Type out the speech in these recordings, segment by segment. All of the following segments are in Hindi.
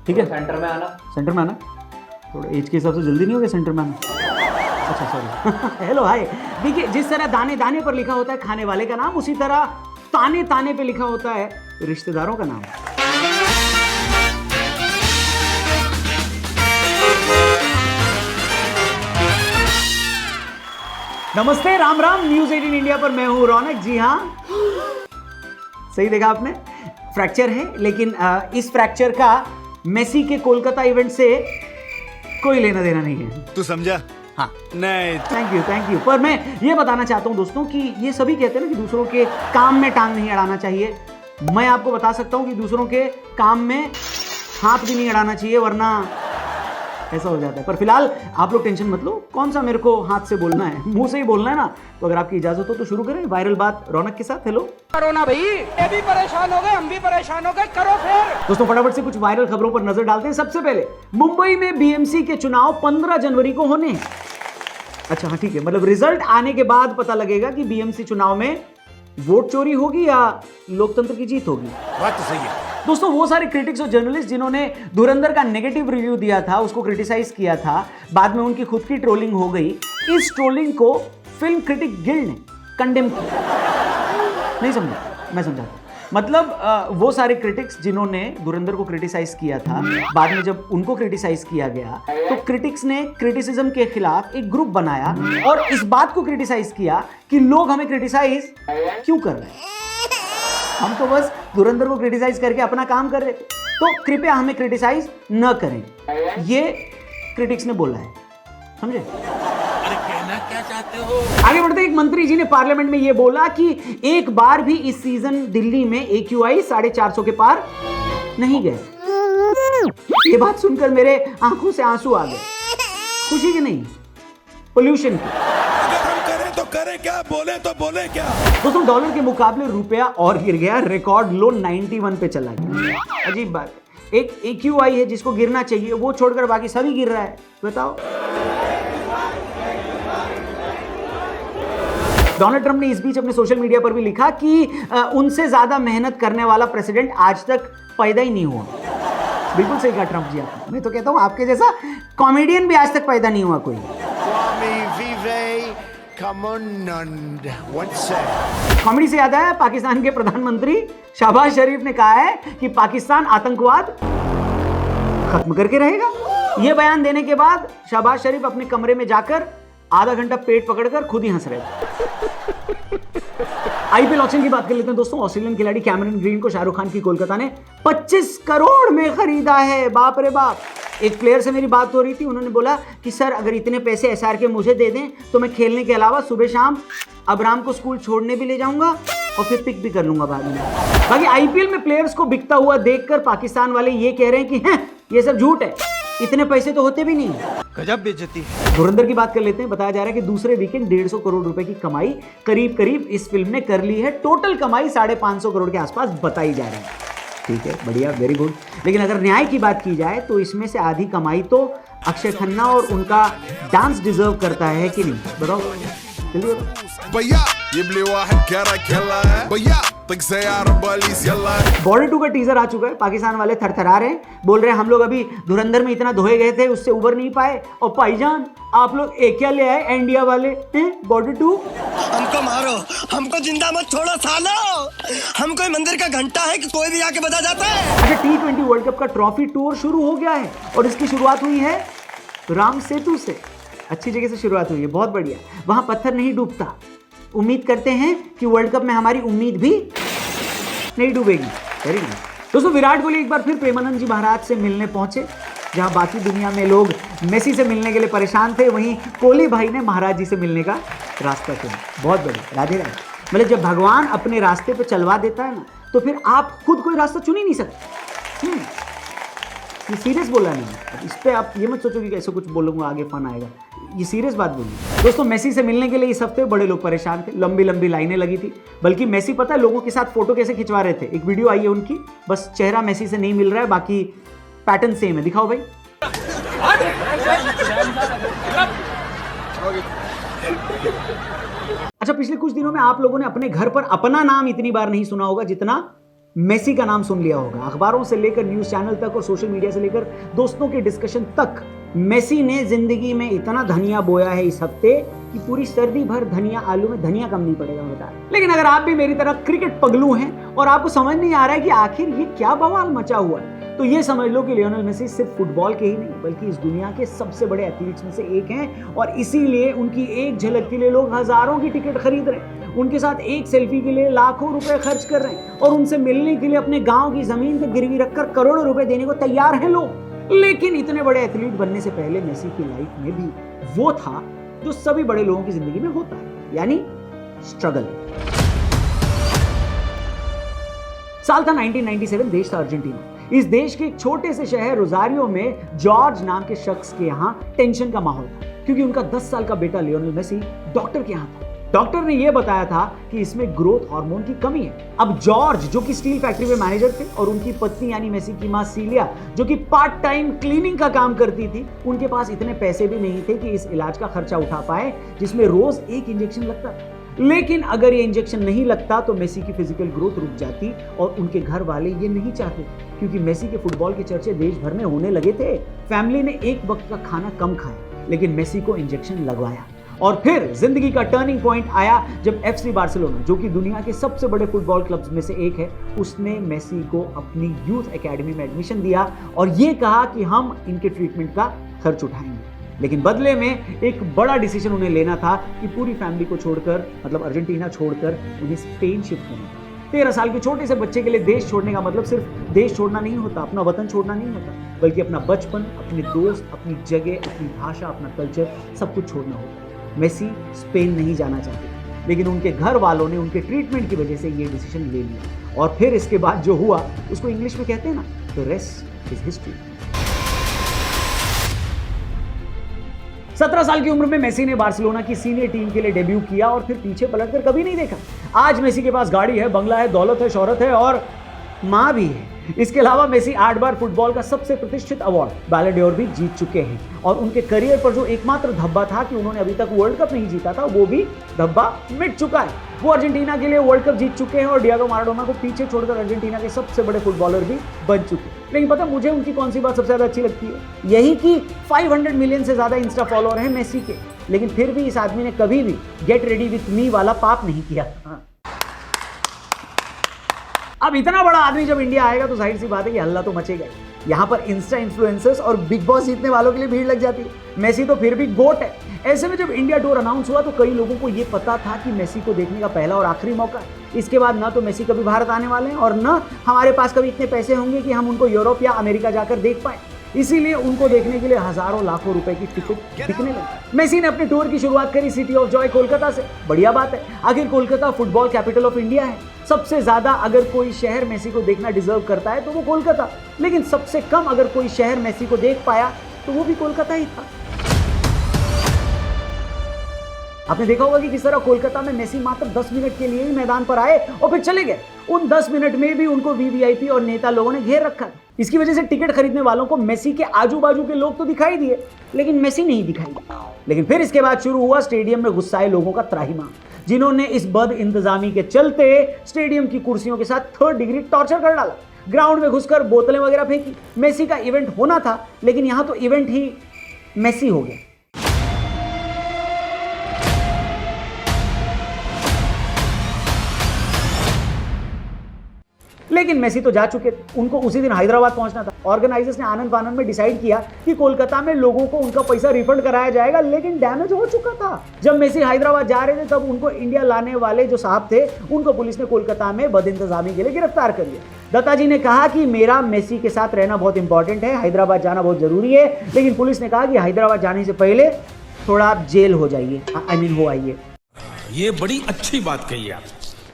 ठीक है, सेंटर में आना। थोड़ा एज के हिसाब से जल्दी नहीं हो गया सेंटर में आना? अच्छा सॉरी। Hello hi. देखिए, जिस तरह दाने दाने पर लिखा होता है खाने वाले का नाम, उसी तरह ताने ताने पे लिखा होता है रिश्तेदारों का नाम। नमस्ते, राम राम। न्यूज 18 इंडिया पर मैं हूं रौनक। जी हाँ, सही देखा आपने, फ्रैक्चर है, लेकिन इस फ्रैक्चर का मेसी के कोलकाता इवेंट से कोई लेना देना नहीं है। तू समझा? हाँ, नहीं। Thank you. पर मैं ये बताना चाहता हूं दोस्तों कि ये सभी कहते हैं ना कि दूसरों के काम में टांग नहीं अड़ाना चाहिए। मैं आपको बता सकता हूं कि दूसरों के काम में हाथ भी नहीं अड़ाना चाहिए, वरना ऐसा हो जाता है। पर फिलहाल आप लोग टेंशन मत लो, कौन सा मेरे को हाथ से बोलना है, मुंह से ही बोलना है ना। तो अगर आपकी इजाजत हो तो शुरू करें वायरल बात रौनक के साथ। हेलो करो ना भाई, ये भी परेशान हो गए, हम भी परेशान हो गए, करो फिर। दोस्तों, फटाफट से कुछ वायरल खबरों पर नजर डालते हैं। सबसे पहले, मुंबई में बीएमसी के चुनाव 15 जनवरी को होने हैं। अच्छा हाँ, ठीक है, मतलब रिजल्ट आने के बाद पता लगेगा कि बीएमसी चुनाव में वोट चोरी होगी या लोकतंत्र की जीत होगी। बात तो सही है दोस्तों। वो सारे क्रिटिक्स और जर्नलिस्ट जिन्होंने धुरंधर का नेगेटिव रिव्यू दिया था, उसको क्रिटिसाइज किया था, बाद में उनकी खुद की ट्रोलिंग हो गई। इस ट्रोलिंग को फिल्म क्रिटिक गिल्ड ने कंडेम किया। नहीं समझा? मैं समझाता हूं। मतलब वो सारे क्रिटिक्स जिन्होंने धुरंधर को क्रिटिसाइज किया था, बाद में जब उनको क्रिटिसाइज किया गया तो क्रिटिक्स ने क्रिटिसिज्म के खिलाफ एक ग्रुप बनाया और इस बात को क्रिटिसाइज किया कि लोग हमें क्रिटिसाइज क्यों कर रहे हैं। हम तो बस धुरंधर को क्रिटिसाइज करके अपना काम कर रहे थे, तो कृपया हमें क्रिटिसाइज न करें। ये क्रिटिक्स ने बोला है, समझे? अरे कहना क्या चाहते हो? आगे बढ़ते, एक मंत्री जी ने पार्लियामेंट में यह बोला कि एक बार भी इस सीजन दिल्ली में AQI 450 के पार नहीं गए। ये बात सुनकर मेरे आंखों से आंसू आ गए। खुशी की नहीं, पोल्यूशन की। तो करें क्या, बोले तो बोले क्या? दोस्तों, डॉलर के मुकाबले रुपया और गिर गया, रिकॉर्ड लो 91 पे चला गया। अजीब बात है, एक AQI है जिसको गिरना चाहिए, वो छोड़कर बाकी सभी गिर रहा है। बताओ। डोनाल्ड ट्रंप ने इस बीच अपने सोशल मीडिया पर भी लिखा कि उनसे ज्यादा मेहनत करने वाला प्रेसिडेंट आज तक पैदा ही नहीं हुआ। बिल्कुल सही कहा ट्रंप जी आपने। मैं तो कहता हूं आपके जैसा कॉमेडियन भी आज तक पैदा नहीं हुआ कोई। कॉमेडी से याद आया, पाकिस्तान के प्रधानमंत्री शहबाज शरीफ ने कहा है कि पाकिस्तान आतंकवाद खत्म करके रहेगा। यह बयान देने के बाद शहबाज शरीफ अपने कमरे में जाकर आधा घंटा पेट पकड़कर खुद ही हंस रहे थे। आईपीएल ऑक्शन की बात कर लेते हैं दोस्तों। ऑस्ट्रेलियन खिलाड़ी कैमरन ग्रीन को शाहरुख खान की कोलकाता ने 25 करोड़ में खरीदा है। बाप रे बाप। एक प्लेयर से मेरी बात हो रही थी, उन्होंने बोला कि सर अगर इतने पैसे SR के मुझे दे दें तो मैं खेलने के अलावा सुबह शाम अबराम को स्कूल छोड़ने भी ले जाऊंगा और फिर पिक भी कर लूंगा बाद में। बाकी आईपीएल में प्लेयर्स को बिकता हुआ देखकर पाकिस्तान वाले ये कह रहे हैं कि हैं ये सब झूठ है, इतने पैसे तो होते भी नहीं। गजब बेइज्जती। धुरंधर की बात कर लेते हैं। बताया जा रहा है कि दूसरे वीकेंड 150 करोड़ रुपए की कमाई करीब इस फिल्म ने कर ली है। टोटल कमाई 550 करोड़ के आसपास बताई जा रही है। ठीक है, बढ़िया, वेरी गुड। लेकिन अगर न्याय की बात की जाए तो इसमें से आधी कमाई तो अक्षय खन्ना और उनका डांस डिजर्व करता है कि नहीं? बताओ जल्दी बताओ। भैया ये ब्लेवा है, क्या खेला है भैया, तक से यार बलिस यल्ला। बॉर्डर 2 का टीजर आ चुका है। पाकिस्तान वाले थरथरा रहे हैं, बोल रहे हैं हम लोग अभी धुरंधर में इतना धोए गए थे, उससे उबर नहीं पाए, और भाईजान आप लोग एक क्या ले आए इंडिया वाले बॉर्डर 2। हमको मारो, हमको जिंदा मत छोड़ो सालो। हम कोई मंदिर का घंटा है कि कोई भी आके बजा जाता है। अच्छा, T20 वर्ल्ड कप का ट्रॉफी टूर शुरू हो गया है और इसकी शुरुआत हुई है राम सेतु से। अच्छी जगह से शुरुआत हुई है, बहुत बढ़िया। वहां पत्थर नहीं डूबता। उम्मीद करते हैं कि वर्ल्ड कप में हमारी उम्मीद भी नहीं डूबेगी। Very nice. दोस्तों, विराट कोहली एक बार फिर प्रेमानंद जी महाराज से मिलने पहुंचे। जहां बाकी दुनिया में लोग मेसी से मिलने के लिए परेशान थे, वहीं कोहली भाई ने महाराज जी से मिलने का रास्ता चुना। बहुत बढ़िया, राधे राधे। मतलब जब भगवान अपने रास्ते पे चलवा देता है ना, तो फिर आप खुद कोई रास्ता चुन ही नहीं सकते। ये सीरियस बोला नहीं, इस पे आप ये मत सोचो कि ऐसे कुछ बोलूंगा आगे फन आएगा। ये सीरियस बात बोली। दोस्तों, मेसी से मिलने के लिए इस हफ्ते बड़े लोग परेशान थे, लंबी लंबी लाइनें लगी थी। बल्कि मेसी पता है लोगों के साथ फोटो कैसे खिंचवा रहे थे? एक वीडियो आई है उनकी, बस चेहरा मेसी से नहीं मिल रहा है, बाकी पैटर्न सेम है। दिखाओ भाई। अच्छा, पिछले कुछ दिनों में आप लोगों ने अपने घर पर अपना नाम इतनी बार नहीं सुना होगा जितना मेसी का नाम सुन लिया होगा, अखबारों से लेकर न्यूज चैनल तक और सोशल मीडिया से लेकर दोस्तों के डिस्कशन तक। मेसी ने जिंदगी में इतना धनिया बोया है इस हफ्ते कि पूरी सर्दी भर धनिया आलू में धनिया कम नहीं पड़ेगा बता। लेकिन अगर आप भी मेरी तरह क्रिकेट पगलू हैं और आपको समझ नहीं आ रहा है कि आखिर ये क्या बवाल मचा हुआ है, तो ये समझ लो कि लियोनेल मेसी सिर्फ फुटबॉल के ही नहीं बल्कि इस दुनिया के सबसे बड़े एथलीट्स में से एक हैं और इसीलिए उनकी एक झलक के लिए लोग हजारों की टिकट खरीद रहे हैं, उनके साथ एक सेल्फी के लिए लाखों रुपए खर्च कर रहे हैं और उनसे मिलने के लिए अपने गांव की जमीन पर गिरवी रखकर करोड़ों रुपए देने को तैयार हैं लोग। लेकिन इतने बड़े एथलीट बनने से पहले मेसी की लाइफ में भी वो था जो सभी बड़े लोगों की जिंदगी में होता है, यानी स्ट्रगल। साल था 1997, देश था अर्जेंटीना। इस देश के एक छोटे से शहर रोजारियो में जॉर्ज नाम के शख्स के यहां टेंशन का माहौल था क्योंकि उनका 10 साल का बेटा लियोनेल मेसी डॉक्टर के यहां था। डॉक्टर ने यह बताया था कि इसमें ग्रोथ हार्मोन की कमी है। अब जॉर्ज जो कि स्टील फैक्ट्री में मैनेजर थे और उनकी पत्नी यानी मेसी की मां सीलिया जो कि पार्ट टाइम क्लीनिंग का काम करती थी, उनके पास इतने पैसे भी नहीं थे कि इस इलाज का खर्चा उठा पाए जिसमें रोज एक इंजेक्शन लगता था। लेकिन अगर ये इंजेक्शन नहीं लगता तो मेसी की फिजिकल ग्रोथ रुक जाती और उनके घर वाले ये नहीं चाहते क्योंकि मेसी के फुटबॉल के चर्चे देश भर में होने लगे थे। फैमिली ने एक वक्त का खाना कम खाया लेकिन मेसी को इंजेक्शन लगवाया और फिर जिंदगी का टर्निंग पॉइंट आया जब FC बार्सिलोना जो कि दुनिया के सबसे बड़े फुटबॉल क्लब्स में से एक है, उसने मेसी को अपनी यूथ एकेडमी में एडमिशन दिया और ये कहा कि हम इनके ट्रीटमेंट का खर्च उठाएंगे। लेकिन बदले में एक बड़ा डिसीजन उन्हें लेना था कि पूरी फैमिली को छोड़कर, मतलब अर्जेंटीना छोड़कर, उन्हें स्पेन शिफ्ट होना था। 13 साल के छोटे से बच्चे के लिए देश छोड़ने का मतलब सिर्फ देश छोड़ना नहीं होता, अपना वतन छोड़ना नहीं होता, बल्कि अपना बचपन, अपने दोस्त, अपनी जगह, अपनी भाषा, अपना कल्चर, सब कुछ छोड़ना होता। मेसी स्पेन नहीं जाना चाहते लेकिन उनके घर वालों ने उनके ट्रीटमेंट की वजह से ये डिसीजन ले लिया और फिर इसके बाद जो हुआ उसको इंग्लिश में कहते हैं ना, द रेस्ट इज हिस्ट्री। 17 साल की उम्र में मेसी ने बार्सिलोना की सीनियर टीम के लिए डेब्यू किया और फिर पीछे पलटकर कभी नहीं देखा। आज मेसी के पास गाड़ी है, बंगला है, दौलत है, शोहरत है और मां भी है। इसके अलावा मेसी 8 बार फुटबॉल का सबसे प्रतिष्ठित अवार्ड बैलन ड'ओर भी जीत चुके हैं और उनके करियर पर जो एकमात्र धब्बा था कि उन्होंने अभी तक वर्ल्ड कप नहीं जीता था, वो भी धब्बा मिट चुका है। वो अर्जेंटीना के लिए वर्ल्ड कप जीत चुके हैं और डिएगो माराडोना को पीछे छोड़कर अर्जेंटीना के सबसे बड़े फुटबॉलर भी बन चुके हैं। लेकिन पता मुझे उनकी कौन सी बात सबसे ज्यादा अच्छी लगती है, यही कि 500 मिलियन से ज्यादा इंस्टा फॉलोअर हैं मेसी के, लेकिन फिर भी इस आदमी ने कभी भी गेट रेडी विथ मी वाला पाप नहीं किया। अब इतना बड़ा आदमी जब इंडिया आएगा तो जाहिर सी बात है कि हल्ला तो मचेगा। यहाँ पर इंस्टा इन्फ्लुएंसर्स और बिग बॉस जीतने वालों के लिए भीड़ लग जाती है। मेसी तो फिर भी गोट है। ऐसे में जब इंडिया टूर अनाउंस हुआ तो कई लोगों को ये पता था कि मेसी को देखने का पहला और आखिरी मौका है। इसके बाद ना तो मेसी कभी भारत आने वाले हैं और ना हमारे पास कभी इतने पैसे होंगे कि हम उनको यूरोप या अमेरिका जाकर देख पाए। इसीलिए उनको देखने के लिए हजारों लाखों रुपए की टिकट बिकने लगी। मेसी ने अपने टूर की शुरुआत करी सिटी ऑफ जॉय कोलकाता से। बढ़िया बात है, आखिर Kolkata football capital of India है। सबसे ज्यादा अगर कोई शहर मेसी को देखना डिजर्व करता है तो वो कोलकाता, लेकिन सबसे कम अगर कोई शहर मेसी को देख पाया तो वो भी कोलकाता ही था। आपने देखा होगा कि किस तरह कोलकाता में मेसी मात्र 10 मिनट के लिए ही मैदान पर आए और फिर चले गए। उन 10 मिनट में भी उनको वीवीआईपी और नेता लोगों ने घेर रखा। इसकी वजह से टिकट खरीदने वालों को मेसी के आजू बाजू के लोग तो दिखाई दिए लेकिन मेसी नहीं दिखाई दिया। लेकिन फिर इसके बाद शुरू हुआ स्टेडियम में गुस्साए लोगों का त्राहिमाम, जिन्होंने इस बद इंतजामी के चलते स्टेडियम की कुर्सियों के साथ 3rd डिग्री टॉर्चर कर डाला। ग्राउंड में घुसकर बोतलें वगैरह फेंकी। मेसी का इवेंट होना था लेकिन यहां तो इवेंट ही मेसी हो गया। लेकिन मेसी तो जा चुके थे, उनको उसी दिन हैदराबाद पहुंचना था। ऑर्गेनाइजर्स ने आनंद फानंद में डिसाइड किया कि कोलकाता में लोगों को उनका पैसा रिफंड कराया जाएगा, लेकिन डैमेज हो चुका था। जब मेसी हैदराबाद जा रहे थे तब उनको इंडिया लाने वाले जो साहब थे उनको पुलिस ने कोलकाता में बदइंतजामी के लिए गिरफ्तार कर लिया। दत्ता जी ने कहा कि मेरा मेसी के साथ रहना बहुत इंपॉर्टेंट है, हैदराबाद जाना बहुत जरूरी है, लेकिन पुलिस ने कहा कि हैदराबाद जाने से पहले थोड़ा आप जेल हो जाइए, हो आइए। ये बड़ी अच्छी बात कही आप।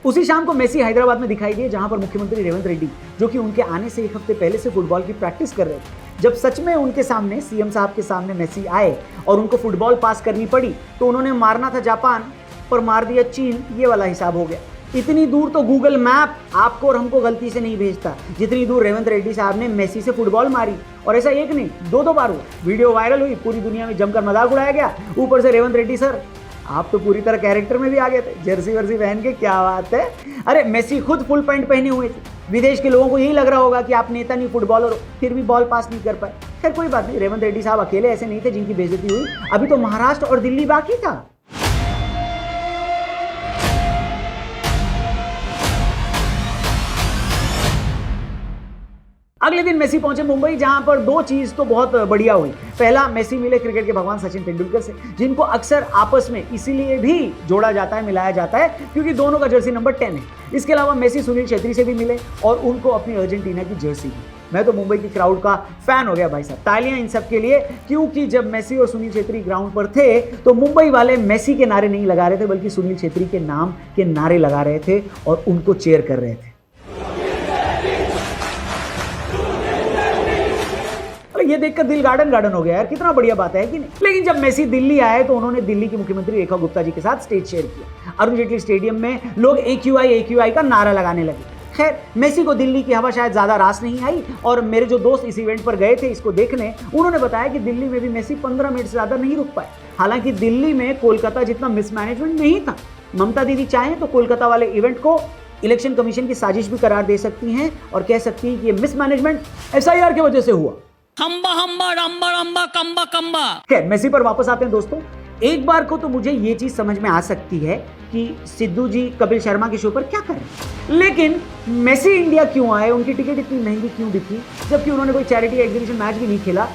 उसी शाम को मेसी हैदराबाद में दिखाई दिए, जहां पर मुख्यमंत्री रेवंत रेड्डी, जो कि उनके आने से 1 हफ्ते पहले से फुटबॉल की प्रैक्टिस कर रहे थे, जब सच में उनके सामने सीएम साहब के सामने मेसी आए और उनको फुटबॉल पास करनी पड़ी तो उन्होंने मारना था जापान पर मार दिया चीन। ये वाला हिसाब हो गया। इतनी दूर तो गूगल मैप आपको और हमको गलती से नहीं भेजता जितनी दूर रेवंत रेड्डी साहब ने मेसी से फुटबॉल मारी। और ऐसा एक नहीं 2 बार हुआ। वीडियो वायरल हुई, पूरी दुनिया में जमकर मजाक उड़ाया गया। ऊपर से रेवंत रेड्डी सर आप तो पूरी तरह कैरेक्टर में भी आ गए थे, जर्सी वर्सी पहन के। क्या बात है। अरे मेसी खुद फुल पैंट पहने हुए थे विदेश के लोगों को यही लग रहा होगा कि आप नेता नहीं फुटबॉलर हो, फिर भी बॉल पास नहीं कर पाए। खैर कोई बात नहीं, रेवंत रेड्डी साहब अकेले ऐसे नहीं थे जिनकी बेइज्जती हुई, अभी तो महाराष्ट्र और दिल्ली बाकी था। अगले दिन मेसी पहुंचे मुंबई, जहां पर दो चीज तो बहुत बढ़िया हुई। पहला, मेसी मिले क्रिकेट के भगवान सचिन तेंदुलकर से, जिनको अक्सर आपस में इसीलिए भी जोड़ा जाता है, मिलाया जाता है क्योंकि दोनों का जर्सी नंबर 10 है। इसके अलावा मेसी सुनील छेत्री से भी मिले और उनको अपनी अर्जेंटीना की जर्सी दी। मैं तो मुंबई की क्राउड का फैन हो गया भाई साहब। तालियां इन सब के लिए, क्योंकि जब मेसी और सुनील छेत्री ग्राउंड पर थे तो मुंबई वाले मेसी के नारे नहीं लगा रहे थे, बल्कि सुनील छेत्री के नाम के नारे लगा रहे थे और उनको चेयर कर रहे थे। ये देखकर दिल गार्डन गार्डन हो गया यार, कितना बढ़िया बात है कि नहीं। लेकिन जब मेसी दिल्ली आए तो उन्होंने दिल्ली की मुख्यमंत्री रेखा गुप्ता जी के साथ स्टेज शेयर किया। अरुण जेटली स्टेडियम में लोग AQI का नारा लगाने लगे। खैर, मेसी को दिल्ली की हवा शायद ज्यादा रास नहीं आई और मेरे जो दोस्त इस इवेंट पर गए थे इसको देखने, उन्होंने बताया कि दिल्ली में भी मेसी 15 मिनट से ज्यादा नहीं रुक पाए। हालांकि दिल्ली में कोलकाता जितना मिसमैनेजमेंट नहीं था। ममता दीदी चाहें तो कोलकाता वाले इवेंट को इलेक्शन कमीशन की साजिश भी करार दे सकती हैं और कह सकती हैं कि ये मिसमैनेजमेंट SIR की वजह से हुआ। हम्बा हम्बा रम्बा रम्बा कम्बा कम्बा। खैर, मेसी पर वापस आते हैं दोस्तों। एक बार को तो मुझे ये चीज समझ में आ सकती है कि सिद्धू जी कपिल शर्मा के शो पर क्या करें, लेकिन मेसी इंडिया क्यों आए, उनकी टिकट इतनी महंगी क्यों बिकी, जबकि उन्होंने कोई चैरिटी एग्जीबिशन मैच भी नहीं खेला,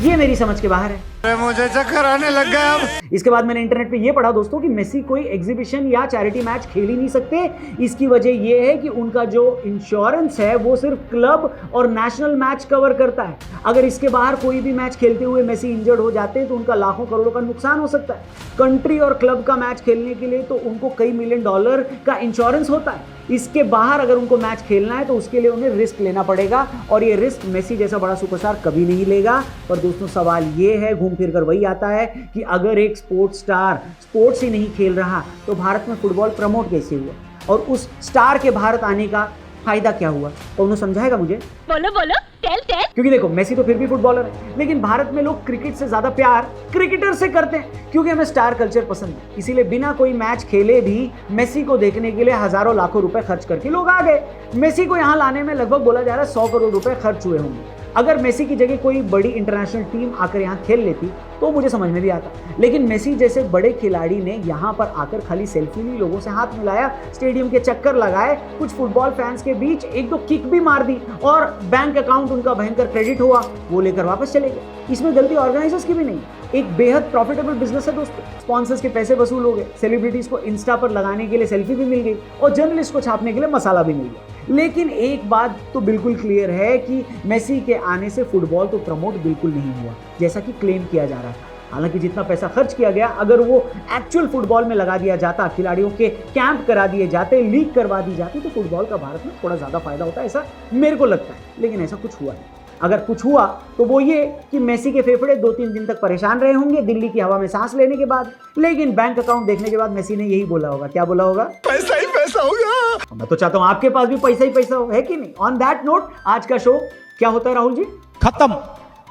ये मेरी समझ के बाहर है। मुझे चक्कर आने लग गया अब। इसके बाद मैंने इंटरनेट पे ये पढ़ा दोस्तों कि मेसी कोई एग्जीबिशन या चैरिटी मैच खेल ही नहीं सकते। इसकी वजह ये है कि उनका जो इंश्योरेंस है वो सिर्फ क्लब और नेशनल मैच कवर करता है। अगर इसके बाहर कोई भी मैच खेलते हुए मेसी इंजर्ड हो जाते हैं तो उनका लाखों करोड़ों का नुकसान हो सकता है। कंट्री और क्लब का मैच खेलने के लिए तो उनको कई $1 मिलियन का इंश्योरेंस होता है। इसके बाहर अगर उनको मैच खेलना है तो उसके लिए उन्हें रिस्क लेना पड़ेगा और ये रिस्क मेसी जैसा बड़ा सुपरस्टार कभी नहीं लेगा। पर दोस्तों, सवाल ये है, घूम फिर कर वही आता है कि अगर एक स्पोर्ट्स स्टार स्पोर्ट्स ही नहीं खेल रहा तो भारत में फुटबॉल प्रमोट कैसे हुआ और उस स्टार के भारत आने का फायदा क्या हुआ? तो उन्होंने समझाएगा मुझे। बोलो बोलो, टेल टेल। क्योंकि देखो, मेसी तो फिर भी फुटबॉलर है, लेकिन भारत में लोग क्रिकेट से ज्यादा प्यार क्रिकेटर से करते हैं, क्योंकि हमें स्टार कल्चर पसंद है। इसीलिए बिना कोई मैच खेले भी मेसी को देखने के लिए हजारों लाखों रुपए खर्च करके लोग आ गए। मेसी को यहाँ लाने में लगभग बोला जा रहा है 100 करोड़ रुपए खर्च हुए होंगे। अगर मेसी की जगह कोई बड़ी इंटरनेशनल टीम आकर यहाँ खेल लेती तो मुझे समझ में भी आता, लेकिन मेसी जैसे बड़े खिलाड़ी ने यहाँ पर आकर खाली सेल्फी ली, लोगों से हाथ मिलाया, स्टेडियम के चक्कर लगाए, कुछ फुटबॉल फैंस के बीच एक दो किक भी मार दी और बैंक अकाउंट उनका भयंकर क्रेडिट हुआ, वो लेकर वापस चले गए। इसमें गलती ऑर्गेनाइजर्स की भी नहीं। एक बेहद प्रॉफिटेबल बिजनेस है दोस्तों। स्पॉन्सर्स के पैसे वसूल हो गए, सेलिब्रिटीज को इंस्टा पर लगाने के लिए सेल्फी भी मिल गई और जर्नलिस्ट को छापने के लिए मसाला भी मिल गया। लेकिन एक बात तो बिल्कुल क्लियर है कि मेसी के आने से फुटबॉल तो प्रमोट बिल्कुल नहीं हुआ, जैसा कि क्लेम किया जा रहा था। हालांकि जितना पैसा खर्च किया गया, अगर वो एक्चुअल फुटबॉल में लगा दिया जाता, खिलाड़ियों के कैंप करा दिए जाते, लीग करवा दी जाती, तो फुटबॉल का भारत में थोड़ा ज्यादा फायदा होता है, ऐसा मेरे को लगता है। लेकिन ऐसा कुछ हुआ नहीं। अगर कुछ हुआ तो वो ये कि मेसी के फेफड़े 2-3 दिन तक परेशान रहे होंगे दिल्ली की हवा में सांस लेने के बाद, लेकिन बैंक अकाउंट देखने के बाद मेसी ने यही बोला होगा। क्या बोला होगा? पैसा ही पैसा होगा। मैं तो चाहता हूं आपके पास भी पैसा ही पैसा हो, है कि नहीं? ऑन दैट नोट, आज का शो क्या होता है राहुल जी? खत्म।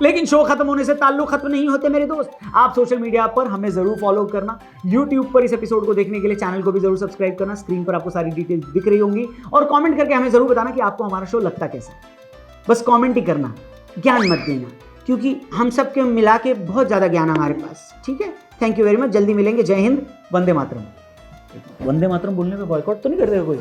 लेकिन शो खत्म होने से ताल्लुक खत्म नहीं होते मेरे दोस्त। आप सोशल मीडिया पर हमें जरूर फॉलो करना, यूट्यूब पर इस एपिसोड को देखने के लिए चैनल को भी जरूर सब्सक्राइब करना। स्क्रीन पर आपको सारी डिटेल्स दिख रही होंगी और कमेंट करके हमें जरूर बताना कि आपको हमारा शो लगता कैसा। बस कमेंट ही करना, ज्ञान मत देना, क्योंकि हम सबके मिला के बहुत ज्यादा ज्ञान हमारे पास। ठीक है, थैंक यू वेरी मच। जल्दी मिलेंगे। जय हिंद, वंदे मातरम। वंदे मातरम बोलने पे बॉयकॉट तो नहीं करते कोई?